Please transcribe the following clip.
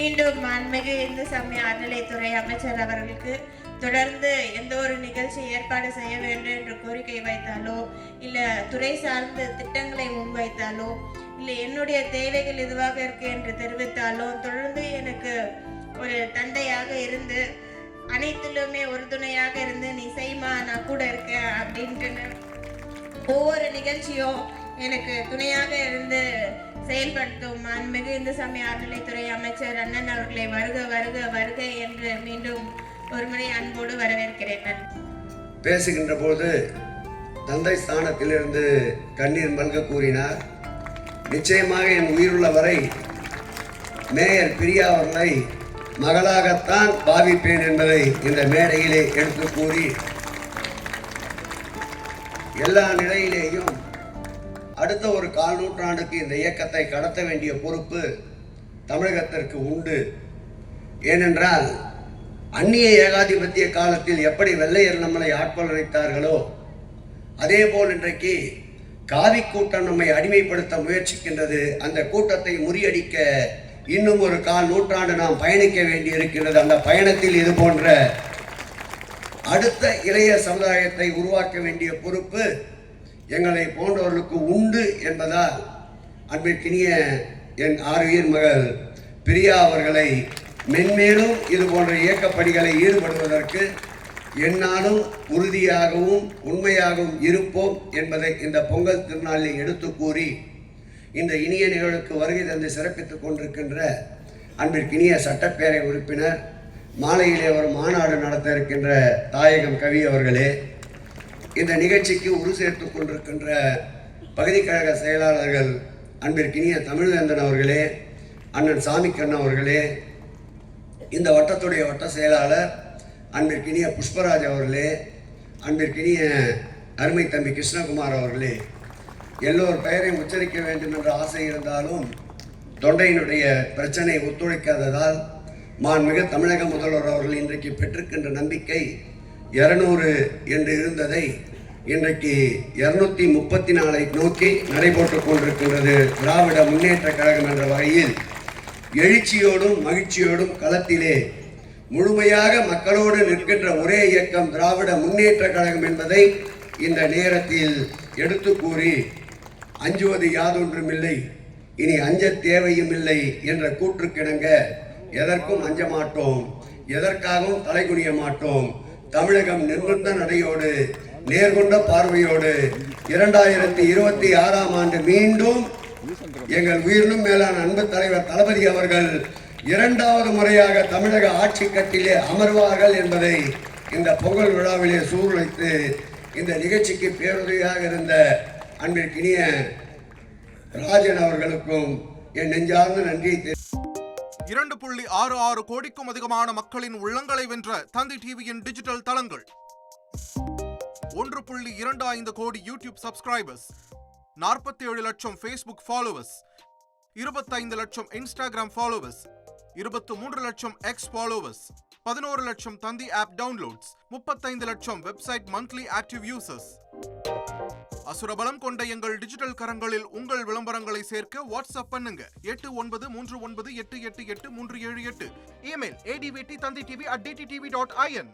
மீண்டும் மாண்புமிகு இந்து சமய அறநிலைத்துறை அமைச்சர் அவர்களுக்கு தொடர்ந்து எந்த ஒரு நிகழ்ச்சி ஏற்பாடு செய்ய வேண்டும் என்று கோரிக்கை வைத்தாலோ இல்லை துறை சார்ந்த திட்டங்களை முன்வைத்தாலோ இல்லை என்னுடைய தேவைகள் இதுவாக இருக்கு என்று தெரிவித்தாலோ தொடர்ந்து எனக்கு ஒரு தந்தையாக இருந்து அனைத்திலுமே உறுதுணையாக இருந்து நீ செய்மா நான் கூட இருக்கேன் அப்படின்ட்டு ஒவ்வொரு நிகழ்ச்சியும் எனக்கு துணையாக இருந்து செயல்படுத்தும் மாண்புமிகு இந்து சமய அறநிலைத்துறை அமைச்சர் அண்ணன் அவர்களை வருக வருக வருக என்று மீண்டும் ஒருமுறை அன்போடு வரவேற்கிறேன். பேசுகின்ற போது தந்தை ஸ்தானத்திலிருந்து கண்ணீர் மல்க கூறினார். நிச்சயமாக என் உயிருள்ள வரை மேயர் பிரியா அவர்களை மகளாகத்தான் பாவிப்பேன் என்பதை இந்த மேடையிலே எடுத்து கூறி எல்லா நிலையிலேயும் அடுத்த ஒரு 1/4 நூற்றாண்டுக்கு இந்த இயக்கத்தை கடத்த வேண்டிய பொறுப்பு தமிழகத்திற்கு உண்டு. ஏனென்றால் அந்நிய ஏகாதிபத்திய காலத்தில் எப்படி வெள்ளையர் நம்மளை ஆட்கொள்ள நினைத்தார்களோ அதே போல் இன்றைக்கு காவி கூட்டம் நம்மை அடிமைப்படுத்த முயற்சிக்கின்றது. அந்த கூட்டத்தை முறியடிக்க இன்னும் ஒரு 1/4 நூற்றாண்டு நாம் பயணிக்க வேண்டி இருக்கின்றது. அந்த பயணத்தில் இது போன்ற அடுத்த இளைய சமுதாயத்தை உருவாக்க வேண்டிய பொறுப்பு எங்களை போன்றவர்களுக்கு உண்டு என்பதால் அன்பிற்கினிய என் ஆறுயிர் மகள் பிரியா அவர்களை மென்மேலும் இது போன்ற இயக்கப்பணிகளை ஈடுபடுவதற்கு என்னாலும் உறுதியாகவும் உண்மையாகவும் இருப்போம் என்பதை இந்த பொங்கல் திருநாளில் எடுத்து கூறி இந்த இனிய நிகழ்வுக்கு வருகை தந்து சிறப்பித்துக் கொண்டிருக்கின்ற அன்பிற்கினிய சட்டப்பேரவை உறுப்பினர் மாலையிலே ஒரு மாநாடு நடத்த இருக்கின்ற தாயகம் கவி அவர்களே, இந்த நிகழ்ச்சிக்கு உரு சேர்த்து கொண்டிருக்கின்ற பகுதி கழக செயலாளர்கள் அன்பிற்கினிய தமிழ்வேந்தன் அவர்களே, அண்ணன் சாமிக்கண்ணன் அவர்களே, இந்த வட்டத்துடைய வட்ட செயலாளர் அன்பிற்கினிய புஷ்பராஜ் அவர்களே, அன்பிற்கினிய அருமை தம்பி கிருஷ்ணகுமார் அவர்களே, எல்லோர் பெயரையும் உச்சரிக்க வேண்டும் என்ற ஆசை இருந்தாலும் தொண்டையினுடைய பிரச்சனை ஒத்துழைக்காததால் மாண்புமிகு தமிழக முதல்வர் அவர்கள் இன்றைக்கு பெற்றிருக்கின்ற நம்பிக்கை 200 என்று இருந்ததை இன்றைக்கு 234 நோக்கி நடைபெற்றுக் கொண்டிருக்கின்றது. திராவிட முன்னேற்ற கழகம் என்ற வகையில் எழுச்சியோடும் மகிழ்ச்சியோடும் களத்திலே முழுமையாக மக்களோடு நிற்கின்ற ஒரே இயக்கம் திராவிட முன்னேற்ற கழகம் என்பதை இந்த நேரத்தில் எடுத்து கூறி அஞ்சுவது யாதொன்றுமில்லை, இனி அஞ்ச தேவையும் இல்லை என்ற கூற்றுக்கிணங்க எதற்கும் அஞ்ச மாட்டோம், எதற்காகவும் தலைகுனிய மாட்டோம். தமிழகம் நிர்பந்த நடையோடு நேர்கொண்ட பார்வையோடு 2026ஆம் ஆண்டு மீண்டும் எங்கள் உயிரினும் மேலான அன்பு தலைவர் தளபதி அவர்கள் 2வது முறையாக தமிழக ஆட்சி கட்டிலே அமர்வார்கள் என்பதை இந்த பொங்கல் விழாவிலே சூழ்நிலைத்து இந்த நிகழ்ச்சிக்கு பேருதவியாக இருந்த அன்பிற்கினிய ராஜன் அவர்களுக்கும் என் நெஞ்சார்ந்த நன்றியை 2.66 கோடிக்கும் அதிகமான மக்களின் உள்ளங்களை வென்ற தந்தி டிவியின் டிஜிட்டல் தளங்கள், 1.25 கோடி யூடியூப் சப்ஸ்கிரைபர்ஸ், 47 லட்சம் ஃபேஸ்புக் ஃபாலோவர்ஸ், 25 லட்சம் இன்ஸ்டாகிராம் ஃபாலோவர்ஸ், 23 லட்சம் எக்ஸ் ஃபாலோவர்ஸ், 11 லட்சம் தந்தி ஆப் டவுன்லோட்ஸ், 35 லட்சம் வெப்சைட் மந்த்லி ஆக்டிவ் யூசர்ஸ். அசுரபலம் கொண்ட எங்கள் டிஜிட்டல் கரங்களில் உங்கள் விளம்பரங்களை சேர்க்க வாட்ஸ்அப் பண்ணுங்க 8939888378. Email advt@dttv.in.